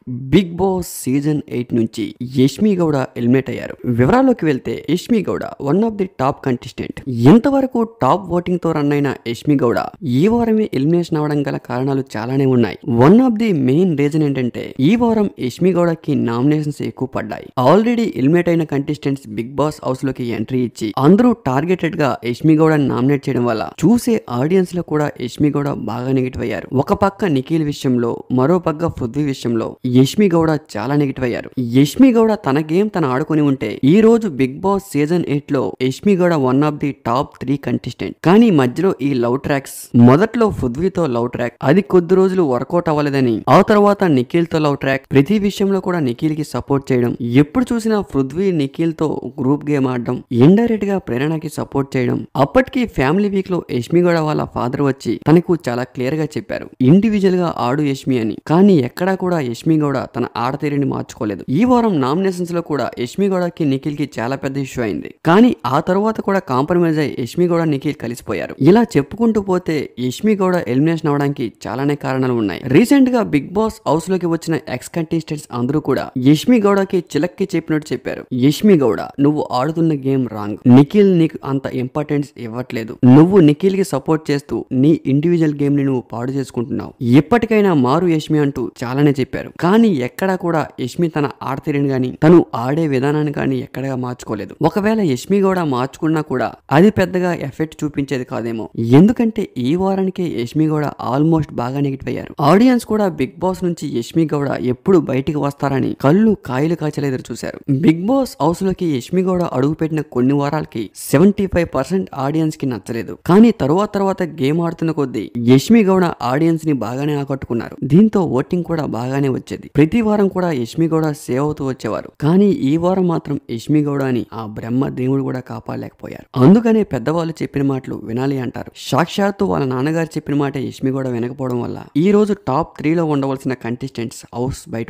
Big boss season 8 నుంచి Yashmi Gowda eliminate అయ్యారు. వివరాల్లోకి వెళ్తే Yashmi Gowda one of the top contestant. ఇంతవరకు టాప్ ఓటింగ్ తో రన్ అయిన యష్మి గౌడ ఈ వారమే ఎలిమినేషన్ అవడం గల కారణాలు చాలానే ఉన్నాయి. One of the main reason ఏంటంటే ఈ వారం యష్మి గౌడకి నామినేషన్స్ ఎక్కువ పడ్డాయి. ఆల్రెడీ ఎలిమినేట్ అయిన కంటెస్టెంట్స్ బిగ్ బాస్ హౌస్ లోకి ఎంట్రీ ఇచ్చి అందరూ టార్గెటెడ్ గా యష్మి గౌడని నామినేట్ చేయడం వల్ల చూసే ఆడియన్స్ లో కూడా యష్మి గౌడ బాగా నెగిటివ్ అయ్యారు. ఒక పక్క నిఖిల్ విషయంలో, మరో పక్క పృథ్వీ విషయంలో యష్మి గౌడ చాలా నెగిటివ్ అయ్యారు. యష్మి గౌడ తన గేమ్ తను ఆడుకుని ఉంటే ఈ రోజు బిగ్ బాస్ సీజన్ 8 లో Yashmi Gowda one of the top 3 contestant. కానీ మధ్యలో ఈ లవ్ ట్రాక్స్, మొదట్లో పృథ్వీతో లవ్ ట్రాక్, అది కొద్ది రోజులు వర్కౌట్ అవ్వలేదని ఆ తర్వాత నిఖిల్ తో లవ్ ట్రాక్, ప్రతి విషయంలో కూడా నిఖిల్ కి సపోర్ట్ చేయడం, ఎప్పుడు చూసినా పృథ్వీ నిఖిల్ తో గ్రూప్ గేమ్ ఆడడం, ఇండైరెక్ట్ గా ప్రేరణకి సపోర్ట్ చేయడం. అప్పటికి ఫ్యామిలీ వీక్ లో యష్మి గౌడ వాళ్ళ ఫాదర్ వచ్చి తనకు చాలా క్లియర్ గా చెప్పారు, ఇండివిజువల్ గా ఆడు యష్మి అని. కానీ ఎక్కడా కూడా యష్మి గౌడ తన ఆడతీరుని మార్చుకోలేదు. ఈ వారం నామినేషన్స్ లో కూడా యష్మి గౌడకి నిఖిల్ కి చాలా పెద్ద ఇష్యూ అయింది. కానీ ఆ తర్వాత కూడా కాంప్రమైజ్ అయ్యి యష్మి గౌడ నిఖిల్ కలిసిపోయారు. ఇలా చెప్పుకుంటూ పోతే యష్మి గౌడ ఎలిమినేషన్ అవడానికి చాలానే కారణాలు ఉన్నాయి. రీసెంట్ గా బిగ్ బాస్ హౌస్ లోకి వచ్చిన ఎక్స్ కంటెస్టెంట్స్ అందరూ కూడా యష్మి గౌడకి చిలక్కి చెప్పినట్టు చెప్పారు, యష్మి గౌడ నువ్వు ఆడుతున్న గేమ్ రాంగ్, నిఖిల్ నీకు అంత ఇంపార్టెన్స్ ఇవ్వట్లేదు, నువ్వు నిఖిల్ కి సపోర్ట్ చేస్తూ నీ ఇండివిజువల్ గేమ్ ని నువ్వు పాడు చేసుకుంటున్నావు, ఎప్పటికైనా మారు యష్మి అంటూ చాలానే చెప్పారు. కానీ ఎక్కడా కూడా యష్మి తన ఆడతీరుని గాని తను ఆడే విధానాన్ని కానీ ఎక్కడగా మార్చుకోలేదు. ఒకవేళ యష్మి గౌడ మార్చుకున్నా కూడా అది పెద్దగా ఎఫెక్ట్ చూపించేది కాదేమో. ఎందుకంటే ఈ వారానికే యష్మి గౌడ ఆల్మోస్ట్ బాగా నెగిటివ్ అయ్యారు. ఆడియన్స్ కూడా బిగ్ బాస్ నుంచి యష్మి గౌడ ఎప్పుడు బయటికి వస్తారని కళ్ళు కాయలు కాచలు ఎదురు చూశారు. బిగ్ బాస్ హౌస్ లోకి యష్మి గౌడ అడుగుపెట్టిన కొన్ని వారాలకి 75% ఆడియన్స్ కి నచ్చలేదు. కానీ తర్వాత గేమ్ ఆడుతున్న కొద్దీ యష్మి గౌడ ఆడియన్స్ ని బాగానే ఆకట్టుకున్నారు. దీంతో ఓటింగ్ కూడా బాగానే వచ్చేది. ప్రతి వారం కూడా యష్మి గౌడ సేవ్ అవుతూ వచ్చేవారు. కానీ ఈ వారం మాత్రం యష్మి గౌడ అని ఆ బ్రహ్మ దేవుడు కూడా కాపాడలేకపోయారు. అందుకనే పెద్దవాళ్ళు చెప్పిన మాటలు వినాలి అంటారు. సాక్షాత్తు వాళ్ళ నాన్నగారు చెప్పిన మాట యష్మి గౌడ వినకపోవడం వల్ల ఈ రోజు టాప్ 3 లో ఉండవలసిన కంటెస్టెంట్స్ హౌస్ బయట